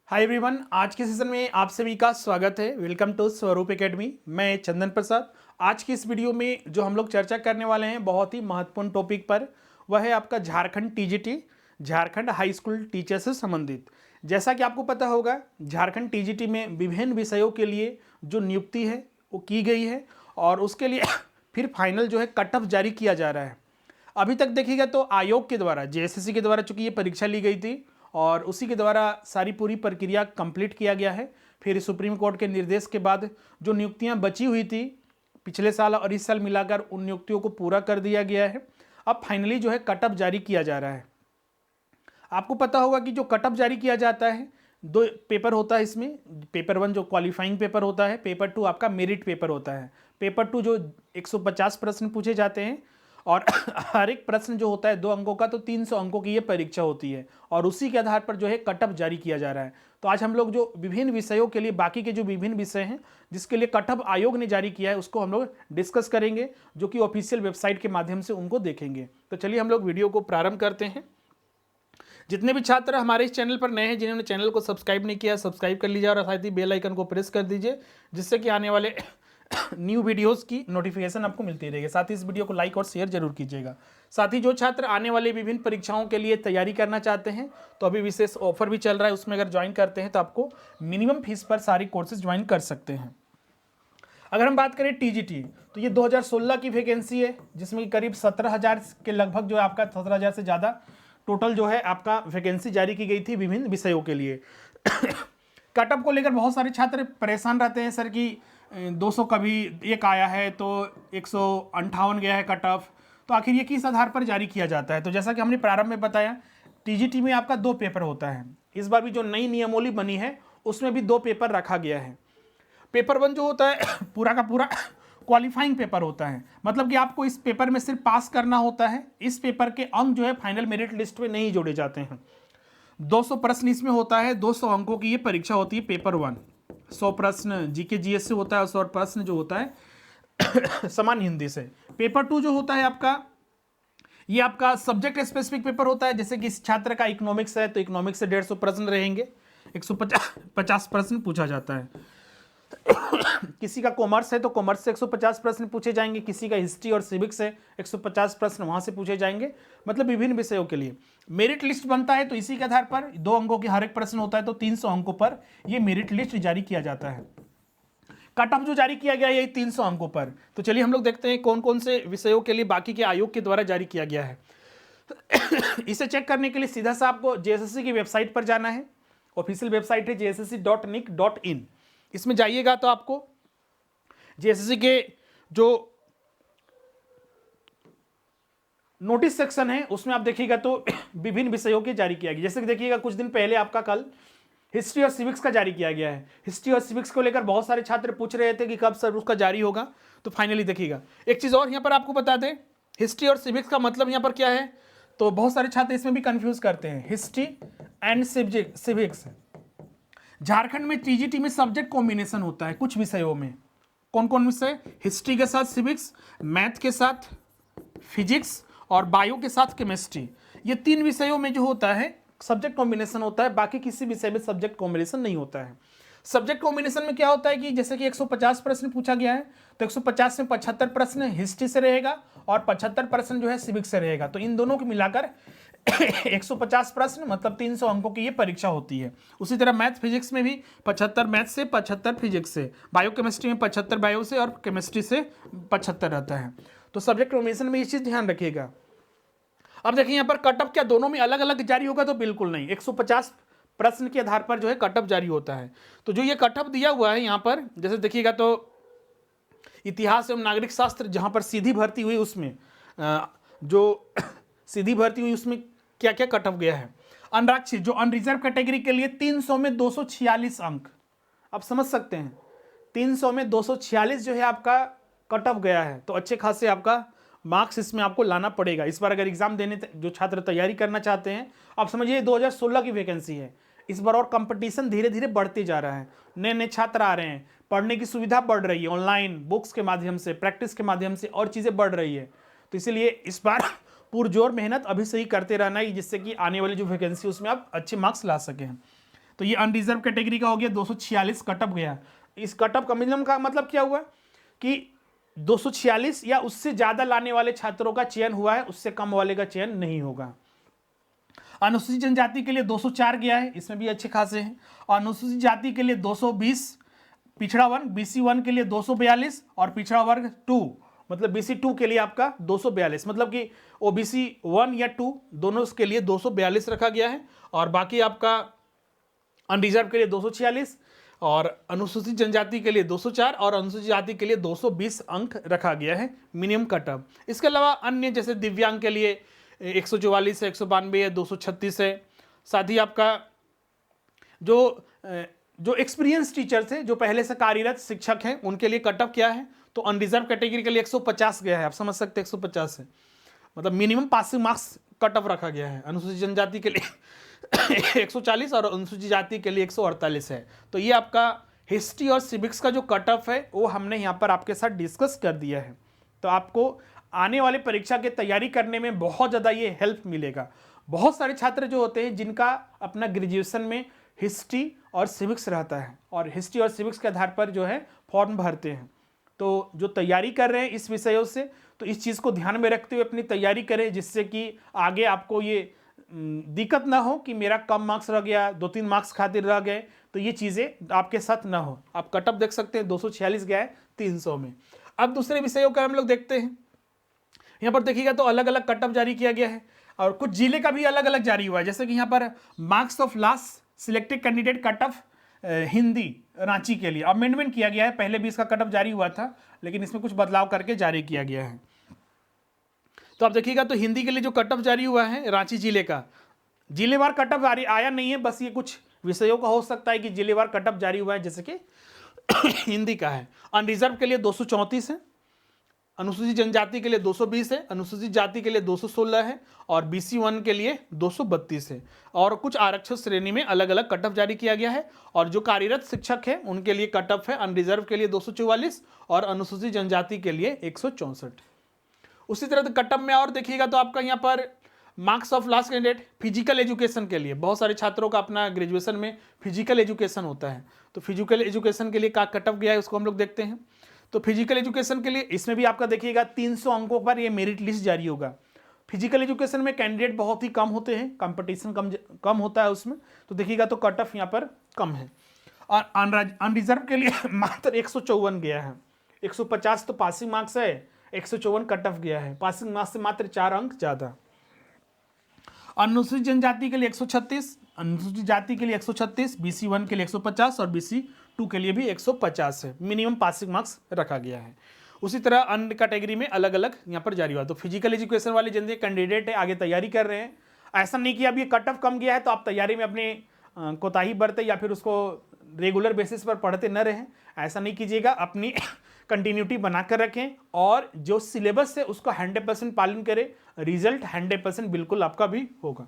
Hi everyone, आज के session में आप सभी का स्वागत है। वेलकम टू स्वरूप एकेडमी। मैं चंदन प्रसाद। आज की इस वीडियो में जो हम लोग चर्चा करने वाले हैं बहुत ही महत्वपूर्ण टॉपिक पर, वह है आपका Jharkhand TGT, Jharkhand high school teacher से संबंधित। जैसा कि आपको पता होगा, झारखंड टीजीटी में विभिन्न विषयों के लिए जो नियुक्ति है वो की गई है और उसके लिए फिर फाइनल जो है कट ऑफ जारी किया जा रहा है। अभी तक देखिएगा तो आयोग के द्वारा, जेएसएससी के द्वारा चूंकि ये परीक्षा ली गई थी और उसी के द्वारा सारी पूरी प्रक्रिया कंप्लीट किया गया है। फिर सुप्रीम कोर्ट के निर्देश के बाद जो नियुक्तियां बची हुई थी पिछले साल और इस साल मिलाकर, उन नियुक्तियों को पूरा कर दिया गया है। अब फाइनली जो है कट ऑफ जारी किया जा रहा है। आपको पता होगा कि जो कट ऑफ जारी किया जाता है, दो पेपर होता है इसमें। पेपर 1 जो क्वालिफाइंग पेपर होता है, पेपर 2 आपका मेरिट पेपर होता है। पेपर 2 जो 150 प्रश्न पूछे जाते हैं और हर एक प्रश्न जो होता है 2 अंकों का, तो 300 अंकों की ये परीक्षा होती है और उसी के आधार पर जो है कट ऑफ जारी किया जा रहा है। तो आज हम लोग जो विभिन्न विषयों के लिए, बाकी के जो विभिन्न विषय हैं जिसके लिए कट ऑफ आयोग ने जारी किया है, उसको हम लोग डिस्कस करेंगे, जो कि ऑफिशियल वेबसाइट के माध्यम से उनको देखेंगे। तो चलिए हम लोग वीडियो को प्रारंभ करते हैं। जितने भी छात्र हमारे इस चैनल पर नए हैं, जिन्होंने चैनल को सब्सक्राइब नहीं किया, सब्सक्राइब कर लीजिए और साथ ही बेल आइकन को प्रेस कर दीजिए, जिससे कि आने वाले न्यू वीडियोस की नोटिफिकेशन आपको मिलती रहेगी। साथ ही इस वीडियो को लाइक और शेयर जरूर कीजिएगा। साथ ही जो छात्र आने वाले विभिन्न परीक्षाओं के लिए तैयारी करना चाहते हैं, तो अभी विशेष ऑफर भी चल रहा है, उसमें अगर ज्वाइन करते हैं तो आपको मिनिमम फीस पर सारी कोर्सेज ज्वाइन कर सकते हैं। अगर हम बात करें टीजीटी, तो ये 2016 की वैकेंसी है, जिसमें करीब 17,000 के लगभग जो है आपका 17,000 से ज़्यादा टोटल जो है आपका वैकेंसी जारी की गई थी विभिन्न विषयों के लिए। कट ऑफ को लेकर बहुत सारे छात्र परेशान रहते हैं सर कि 200 कभी एक आया है तो 158 गया है कट ऑफ। तो आखिर ये किस आधार पर जारी किया जाता है? तो जैसा कि हमने प्रारंभ में बताया, टीजीटी में आपका 2 पेपर होता है। इस बार भी जो नई नियमावली बनी है उसमें भी 2 पेपर रखा गया है। पेपर 1 जो होता है पूरा का पूरा क्वालिफाइंग पेपर होता है, मतलब कि आपको इस पेपर में सिर्फ पास करना होता है। इस पेपर के अंक जो है फाइनल मेरिट लिस्ट में नहीं जोड़े जाते हैं। 200 प्रश्न इसमें होता है, 200 अंकों की ये परीक्षा होती है पेपर 1। 100 प्रश्न जीके जीएस से होता है और 100 प्रश्न जो होता है सामान्य हिंदी से। पेपर 2 जो होता है आपका, ये आपका सब्जेक्ट स्पेसिफिक पेपर होता है। जैसे कि इस छात्र का इकोनॉमिक्स है तो इकोनॉमिक्स से 150 प्रश्न रहेंगे, 150 प्रश्न पूछा जाता है। किसी का कॉमर्स है तो कॉमर्स से 150 प्रश्न पूछे जाएंगे, किसी का हिस्ट्री और सिविक्स है 150 प्रश्न वहां से पूछे जाएंगे, मतलब विभिन्न विषयों के लिए। मेरिट लिस्ट बनता है तो इसी के आधार पर 2 अंकों की हर एक प्रश्न होता है, तो 300 अंकों पर यह मेरिट लिस्ट जारी किया जाता है। कट ऑफ जो जारी किया गया है यही 300 अंकों पर। तो चलिए हम लोग देखते हैं कौन कौन से विषयों के लिए बाकी के आयोग के द्वारा जारी किया गया है। इसे चेक करने के लिए सीधा सा आपको जेएसएससी की वेबसाइट पर जाना है। ऑफिशियल वेबसाइट है jssc.nic.in। इसमें जाइएगा तो आपको जेएसएससी के जो नोटिस सेक्शन है उसमें आप देखिएगा तो विभिन्न विषयों के जारी किया गया। जैसे कि देखिएगा कुछ दिन पहले आपका कल हिस्ट्री और सिविक्स का जारी किया गया है। हिस्ट्री और सिविक्स को लेकर बहुत सारे छात्र पूछ रहे थे कि कब सर उसका जारी होगा, तो फाइनली देखिएगा। एक चीज और यहाँ पर आपको बता दें, हिस्ट्री और सिविक्स का मतलब यहाँ पर क्या है, तो बहुत सारे छात्र इसमें भी कंफ्यूज करते हैं। हिस्ट्री एंड सिविक्स, झारखंड में टीजीटी में सब्जेक्ट कॉम्बिनेशन होता है कुछ विषयों में। कौन कौन विषय? हिस्ट्री के साथ सिविक्स, मैथ के साथ फिजिक्स और बायो के साथ केमिस्ट्री। ये 3 विषयों में जो होता है सब्जेक्ट कॉम्बिनेशन होता है, बाकी किसी विषय में सब्जेक्ट कॉम्बिनेशन नहीं होता है। सब्जेक्ट कॉम्बिनेशन में क्या होता है कि जैसे कि 150 प्रश्न पूछा गया है तो 150 में 75 प्रश्न हिस्ट्री से रहेगा और 75 प्रश्न जो है सिविक्स से रहेगा। तो इन दोनों को मिलाकर 150 प्रश्न, मतलब 300 अंकों की ये परीक्षा होती है। उसी तरह मैथ फिजिक्स में भी 75 मैथ से, 75 फिजिक्स से, बायो केमिस्ट्री में 75 बायो से और केमिस्ट्री से 75 रहता है। तो सब्जेक्ट कॉम्बिनेशन में ये चीज ध्यान रखिएगा। अब देखिए यहाँ पर कट ऑफ क्या दोनों में अलग अलग जारी होगा? तो बिल्कुल नहीं, 150 प्रश्न के आधार पर जो है कट ऑफ जारी होता है। तो जो ये कट ऑफ दिया हुआ है यहाँ पर, जैसे देखिएगा तो इतिहास एवं नागरिक शास्त्र जहाँ पर सीधी भर्ती हुई, उसमें जो सीधी भर्ती हुई उसमें क्या क्या कट ऑफ गया है। अनारक्षित जो अनरिजर्व कैटेगरी के लिए 300 में 246 अंक, आप समझ सकते हैं 300 में 246 जो है आपका कट ऑफ गया है। तो अच्छे खासे आपका मार्क्स इसमें आपको लाना पड़ेगा। इस बार अगर एग्जाम देने जो छात्र तैयारी करना चाहते हैं, आप समझिए 2016 की वैकेंसी है, इस बार और कंपटीशन धीरे धीरे बढ़ते जा रहा है। नए नए छात्र आ रहे हैं, पढ़ने की सुविधा बढ़ रही है, ऑनलाइन बुक्स के माध्यम से, प्रैक्टिस के माध्यम से और चीज़ें बढ़ रही है। तो इसीलिए इस बार पुरजोर मेहनत अभी से ही करते रहना है, जिससे कि आने वाली जो वैकेंसी उसमें आप अच्छे मार्क्स ला सकें। तो ये अनरिजर्व कैटेगरी का हो गया 246 कटअप गया। इस कटअप का मिनिमम का मतलब क्या हुआ कि 246 या उससे ज्यादा लाने वाले छात्रों का चयन हुआ है, उससे कम वाले का चयन नहीं होगा। अनुसूचित जनजाति के लिए 204 गया है, इसमें भी अच्छे खासे हैं। और अनुसूचित जाति के लिए 220, पिछड़ा वर्ग BC1 के लिए 242 और पिछड़ा वर्ग 2 मतलब BC2 के लिए आपका 242, मतलब कि OBC 1 या 2 दोनों के लिए 242 रखा गया है। और बाकी आपका अनरिजर्व के लिए 246 और अनुसूचित जनजाति के लिए 204 और अनुसूचित जाति के लिए 220 अंक रखा गया है मिनिमम कटअप। इसके अलावा अन्य जैसे दिव्यांग के लिए 144 है, 192 है, 236 है। साथ ही आपका जो एक्सपीरियंस टीचर्स हैं, जो पहले से कार्यरत शिक्षक हैं, उनके लिए कटअप क्या है, तो अनरिजर्व कैटेगरी के लिए 150 गया है। आप समझ सकते हैं 150 है, मतलब मिनिमम पासिंग मार्क्स कटअप रखा गया है। अनुसूचित जनजाति के लिए 140 और अनुसूचित जाति के लिए 148 है। तो ये आपका हिस्ट्री और सिविक्स का जो कटअप है वो हमने यहाँ पर आपके साथ डिस्कस कर दिया है। तो आपको आने वाले परीक्षा की तैयारी करने में बहुत ज़्यादा ये हेल्प मिलेगा। बहुत सारे छात्र जो होते हैं जिनका अपना ग्रेजुएशन में हिस्ट्री और सिविक्स रहता है और हिस्ट्री और सिविक्स के आधार पर जो है फॉर्म भरते हैं, तो जो तैयारी कर रहे हैं इस विषयों से, तो इस चीज़ को ध्यान में रखते हुए अपनी तैयारी करें, जिससे कि आगे आपको ये दिक्कत ना हो कि मेरा कम मार्क्स रह गया, 2-3 मार्क्स खातिर रह गए, तो ये चीज़ें आपके साथ ना हो। आप कटअप देख सकते हैं 246 गया है 300 में। अब दूसरे विषयों का हम लोग देखते हैं। यहाँ पर देखिएगा तो अलग अलग कटअप जारी किया गया है और कुछ जिले का भी अलग अलग जारी हुआ है। जैसे कि यहाँ पर marks of last selected candidate cutoff Hindi Ranchi के लिए अमेंडमेंट किया गया है। पहले भी इसका कटअप जारी हुआ था, लेकिन इसमें कुछ बदलाव करके जारी किया गया है। तो आप देखिएगा तो हिंदी के लिए जो कटअप जारी हुआ है रांची जिले का, जिलेवार कटअप जारी आया नहीं है, बस ये कुछ विषयों का हो सकता है कि जिलेवार कटअप जारी हुआ है, जैसे कि हिंदी का है। अनरिजर्व के लिए 234 है, अनुसूचित जनजाति के लिए 220 है, अनुसूचित जाति के लिए 216 है और BC1 के लिए 232 है। और कुछ आरक्षित श्रेणी में अलग अलग कटअप जारी किया गया है। और जो कार्यरत शिक्षक है उनके लिए कटअप है अनरिजर्व के लिए 244 और अनुसूचित जनजाति के लिए 164। उसी तरह कटअप में और देखिएगा तो आपका यहाँ पर marks of last candidate physical education के लिए, बहुत सारे छात्रों का अपना ग्रेजुएशन में फिजिकल एजुकेशन होता है, तो फिजिकल एजुकेशन के लिए का कटअप गया है उसको हम लोग देखते हैं। तो फिजिकल एजुकेशन के लिए इसमें भी आपका देखिएगा 300 अंकों पर ये मेरिट लिस्ट जारी होगा। फिजिकल एजुकेशन में कैंडिडेट बहुत ही कम होते हैं, कंपटीशन कम होता है उसमें, तो देखिएगा तो कट ऑफ यहाँ पर कम है। और अनरिजर्व के लिए मात्र 154 गया है। 150 तो पासिंग मार्क्स है, 154 कट ऑफ गया है, पासिंग मार्क्स से मात्र 4 अंक ज़्यादा। अनुसूचित जनजाति के लिए 136, अनुसूचित जाति के लिए 136, BC1 के लिए 150 और BC2 के लिए भी 150 है। मिनिमम पासिंग मार्क्स रखा गया है। उसी तरह अन्य कैटेगरी में अलग अलग यहाँ पर जारी हुआ। तो फिजिकल एजुकेशन वाले जितने कैंडिडेट है आगे तैयारी कर रहे हैं, ऐसा नहीं कि अब ये कट ऑफ कम गया है तो आप तैयारी में अपने कोताही बरते या फिर उसको रेगुलर बेसिस पर पढ़ते न रहें, ऐसा नहीं कीजिएगा। अपनी कंटिन्यूटी बनाकर रखें और जो सिलेबस है उसको 100% पालन करें, रिजल्ट 100% बिल्कुल आपका भी होगा।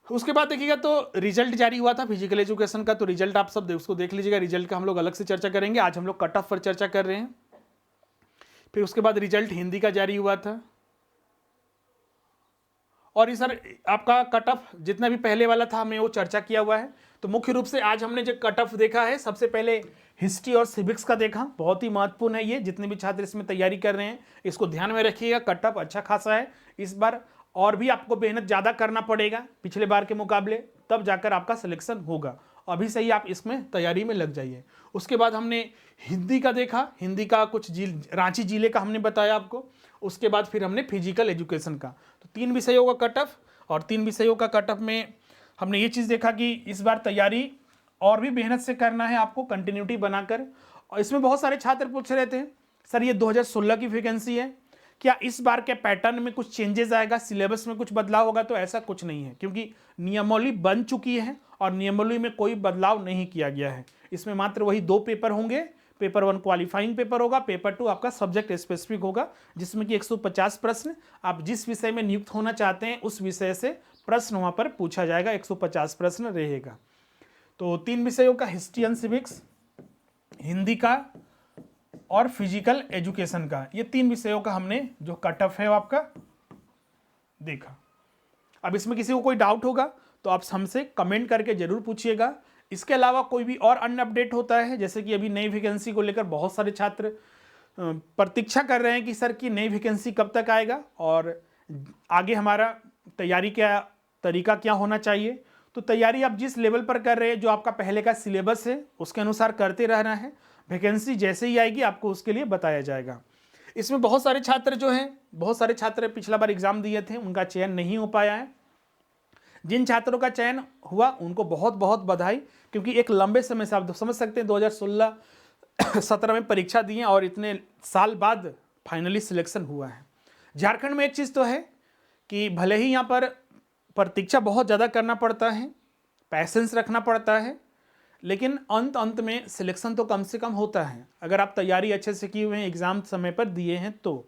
उसके बाद देखिएगा तो रिजल्ट जारी हुआ था फिजिकल एजुकेशन का, तो रिजल्ट आप सब उसको देख लीजिएगा। रिजल्ट का हम लोग अलग से चर्चा करेंगे, आज हम लोग कट ऑफ पर चर्चा कर रहे हैं। फिर उसके बाद रिजल्ट हिंदी का जारी हुआ था। और ये सर आपका कट ऑफ जितना भी पहले वाला था हमने वो चर्चा किया हुआ है। तो मुख्य रूप से आज हमने जो कट ऑफ देखा है, सबसे पहले हिस्ट्री और सिविक्स का देखा, बहुत ही महत्वपूर्ण है ये। जितने भी छात्र इसमें तैयारी कर रहे हैं इसको ध्यान में रखिएगा, कट ऑफ अच्छा खासा है इस बार, और भी आपको मेहनत ज़्यादा करना पड़ेगा पिछले बार के मुकाबले, तब जाकर आपका सिलेक्शन होगा। अभी से ही आप इसमें तैयारी में लग जाइए। उसके बाद हमने हिंदी का देखा, हिंदी का कुछ रांची जिले का हमने बताया आपको। उसके बाद फिर हमने फिजिकल एजुकेशन का, तो 3 विषयों का कट ऑफ, और 3 विषयों का कट ऑफ में हमने ये चीज़ देखा कि इस बार तैयारी और भी मेहनत से करना है आपको, कंटिन्यूटी बनाकर। और इसमें बहुत सारे छात्र पूछ रहे थे सर ये 2016 की वैकेंसी है, क्या इस बार के पैटर्न में कुछ चेंजेस आएगा, सिलेबस में कुछ बदलाव होगा? तो ऐसा कुछ नहीं है, क्योंकि नियमावली बन चुकी है और नियमावली में कोई बदलाव नहीं किया गया है। इसमें मात्र वही 2 पेपर होंगे, पेपर 1 क्वालिफाइंग पेपर होगा, पेपर 2 आपका सब्जेक्ट स्पेसिफिक होगा, जिसमें कि 150 प्रश्न, आप जिस विषय में नियुक्त होना चाहते हैं उस विषय से प्रश्न वहाँ पर पूछा जाएगा, 150 प्रश्न रहेगा। तो 3 विषयों का, हिस्ट्री एंड सिविक्स, हिंदी का और फिजिकल एजुकेशन का, ये 3 विषयों का हमने जो कट ऑफ है वो आपका देखा। अब इसमें किसी को कोई डाउट होगा तो आप हमसे कमेंट करके ज़रूर पूछिएगा। इसके अलावा कोई भी और अन्य अपडेट होता है, जैसे कि अभी नई वैकेंसी को लेकर बहुत सारे छात्र प्रतीक्षा कर रहे हैं कि सर की नई वैकेंसी कब तक आएगा और आगे हमारा तैयारी का तरीका क्या होना चाहिए। तो तैयारी आप जिस लेवल पर कर रहे हैं, जो आपका पहले का सिलेबस है उसके अनुसार करते रहना है। वैकेंसी जैसे ही आएगी आपको उसके लिए बताया जाएगा। इसमें बहुत सारे छात्र जो हैं, बहुत सारे छात्र पिछला बार एग्जाम दिए थे, उनका चयन नहीं हो पाया है। जिन छात्रों का चयन हुआ उनको बहुत बहुत बधाई, क्योंकि एक लंबे समय से आप समझ सकते हैं 2016-17 में परीक्षा दी है और इतने साल बाद फाइनली सिलेक्शन हुआ है। झारखंड में एक चीज़ तो है कि भले ही यहाँ पर प्रतीक्षा बहुत ज़्यादा करना पड़ता है, पैसेंस रखना पड़ता है, लेकिन अंत में सिलेक्शन तो कम से कम होता है अगर आप तैयारी अच्छे से किए हुए हैं, एग्ज़ाम समय पर दिए हैं तो।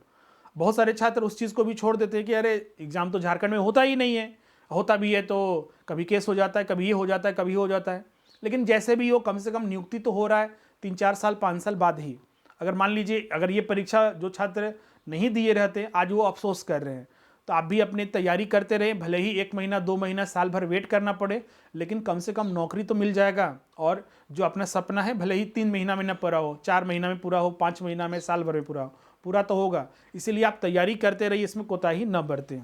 बहुत सारे छात्र उस चीज़ को भी छोड़ देते हैं कि अरे एग्ज़ाम तो झारखंड में होता ही नहीं है, होता भी है तो कभी केस हो जाता है, कभी ये हो जाता है, कभी हो जाता है। लेकिन जैसे भी हो, कम से कम नियुक्ति तो हो रहा है 3-4 साल 5 साल बाद ही। अगर मान लीजिए अगर ये परीक्षा जो छात्र नहीं दिए रहते, आज वो अफसोस कर रहे हैं, तो आप भी अपनी तैयारी करते रहे, भले ही 1 महीना 2 महीना साल भर वेट करना पड़े, लेकिन कम से कम नौकरी तो मिल जाएगा। और जो अपना सपना है, भले ही 3 महीना में न पूरा हो, 4 महीना में पूरा हो, 5 महीना में, साल भर में पूरा हो, पूरा तो होगा। इसीलिए आप तैयारी करते रहिए, इसमें कोताही न बरतें।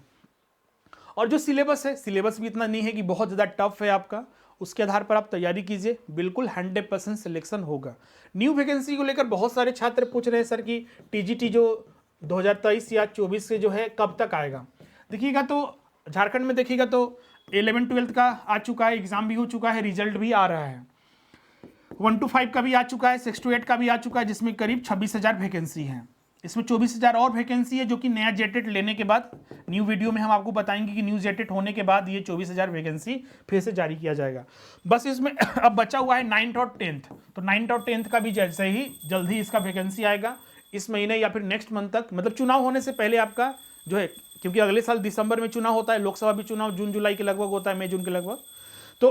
और जो सिलेबस है, सिलेबस भी इतना नहीं है कि बहुत ज़्यादा टफ है आपका, उसके आधार पर आप तैयारी कीजिए, बिल्कुल 100% सिलेक्शन होगा। न्यू वैकेंसी को लेकर बहुत सारे छात्र पूछ रहे हैं सर कि टीजीटी जो 2023 या 24 से जो है कब तक आएगा। देखिएगा तो झारखंड में देखिएगा तो 11-12 का आ चुका है, एग्ज़ाम भी हो चुका है, रिजल्ट भी आ रहा है, 1 to 5 का भी आ चुका है, 6 to 8 का भी आ चुका है, जिसमें करीब 26,000 वैकेंसी है। इसमें 24,000 और वैकेंसी है जो कि नया जेटेट लेने के बाद, न्यू वीडियो में हम आपको बताएंगे कि न्यू जेटेट होने के बाद ये 24,000 वैकेंसी फिर से जारी किया जाएगा। बस इसमें अब बचा हुआ है 9th और 10th, तो 9th और 10th का भी जैसे ही जल्द ही इसका वैकेंसी आएगा, इस महीने या फिर नेक्स्ट मंथ तक, मतलब चुनाव होने से पहले आपका जो है, क्योंकि अगले साल दिसंबर में चुनाव होता है, लोकसभा भी चुनाव जून जुलाई के लगभग होता है, मई जून के लगभग, तो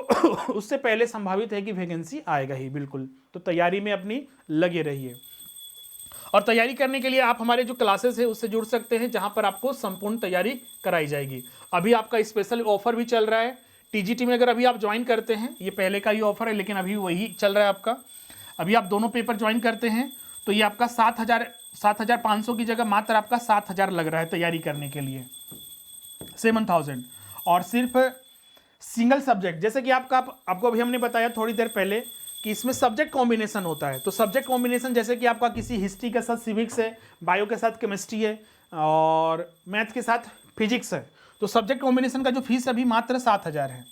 उससे पहले संभावित है कि वैकेंसी आएगा ही बिल्कुल। तो तैयारी में अपनी लगे रहिए। और तैयारी करने के लिए आप हमारे जो क्लासेस है उससे जुड़ सकते हैं, जहां पर आपको संपूर्ण तैयारी कराई जाएगी। अभी आपका स्पेशल ऑफर भी चल रहा है टीजीटी में, अगर अभी आप ज्वाइन करते हैं, ये पहले का ही ऑफर है लेकिन अभी वही चल रहा है आपका। अभी आप दोनों पेपर ज्वाइन करते हैं तो ये आपका 7,500 की जगह मात्र आपका 7,000 लग रहा है तैयारी करने के लिए, 7,000। और सिर्फ सिंगल सब्जेक्ट, जैसे कि आपको अभी हमने बताया थोड़ी देर पहले कि इसमें सब्जेक्ट कॉम्बिनेशन होता है। तो सब्जेक्ट कॉम्बिनेशन जैसे कि आपका किसी हिस्ट्री के साथ सिविक्स है, बायो के साथ केमिस्ट्री है और मैथ के साथ फिजिक्स है, तो सब्जेक्ट कॉम्बिनेशन का जो फीस अभी मात्र 7,000 है।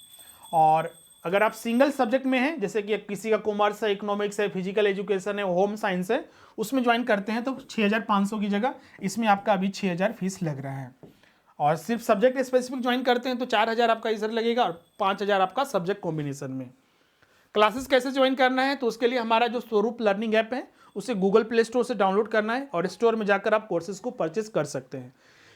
और अगर आप सिंगल सब्जेक्ट में हैं, जैसे कि किसी का कॉमर्स है, इकोनॉमिक्स है, फिजिकल एजुकेशन है, होम साइंस है, उसमें ज्वाइन करते हैं तो 6,500 की जगह इसमें आपका अभी 6,000 फीस लग रहा है। और सिर्फ सब्जेक्ट स्पेसिफिक ज्वाइन करते हैं तो 4,000 आपका इधर लगेगा और 5,000 आपका सब्जेक्ट कॉम्बिनेशन में। क्लासेस कैसे ज्वाइन करना है, तो उसके लिए हमारा जो स्वरूप लर्निंग ऐप है उसे गूगल प्ले स्टोर से डाउनलोड करना है और स्टोर में जाकर आप कोर्सेज को परचेज कर सकते हैं,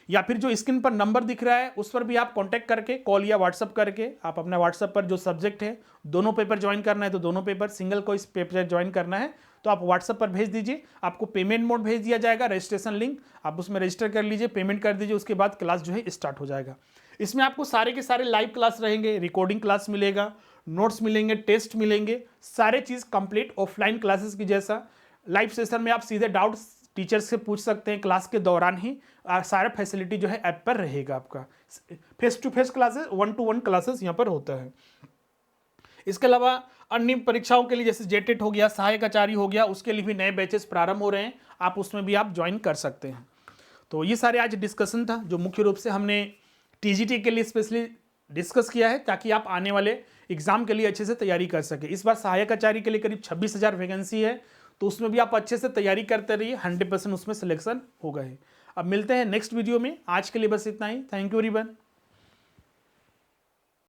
या फिर जो स्क्रीन पर नंबर दिख रहा है उस पर भी आप कांटेक्ट करके, कॉल या व्हाट्सअप करके आप अपना व्हाट्सअप पर जो सब्जेक्ट है, दोनों पेपर ज्वाइन करना है तो दोनों पेपर, सिंगल को इस पेपर ज्वाइन करना है तो आप व्हाट्सअप पर भेज दीजिए, आपको पेमेंट मोड भेज दिया जाएगा, रजिस्ट्रेशन लिंक, आप उसमें रजिस्टर कर लीजिए, पेमेंट कर दीजिए, उसके बाद क्लास जो है स्टार्ट हो जाएगा। इसमें आपको सारे के सारे लाइव क्लास रहेंगे, रिकॉर्डिंग क्लास मिलेगा, नोट्स मिलेंगे, टेस्ट मिलेंगे, सारे चीज़ कंप्लीट ऑफलाइन क्लासेस की जैसा। लाइव सेशन में आप सीधे डाउट्स टीचर से पूछ सकते हैं, क्लास के दौरान ही सारा फैसिलिटी जो है ऐप पर रहेगा आपका। Face to face classes, 1-to-1 classes यहाँ पर होता है। इसके अलावा अन्य परीक्षाओं के लिए जैसे जेटेट हो गया, सहायक आचार्य हो गया, उसके लिए भी नए बैचेस प्रारंभ हो रहे हैं, आप उसमें भी आप ज्वाइन कर सकते हैं। तो ये सारे आज डिस्कशन था जो मुख्य रूप से हमने टीजीटी के लिए स्पेशली डिस्कस किया है, ताकि आप आने वाले एग्जाम के लिए अच्छे से तैयारी कर सके। इस बार सहायक आचार्य के लिए करीब 26,000 वैकेंसी है, तो उसमें भी आप अच्छे से तैयारी करते रहिए, 100% उसमें सिलेक्शन होगा ही। अब मिलते हैं नेक्स्ट वीडियो में, आज के लिए बस इतना ही। Thank you everyone.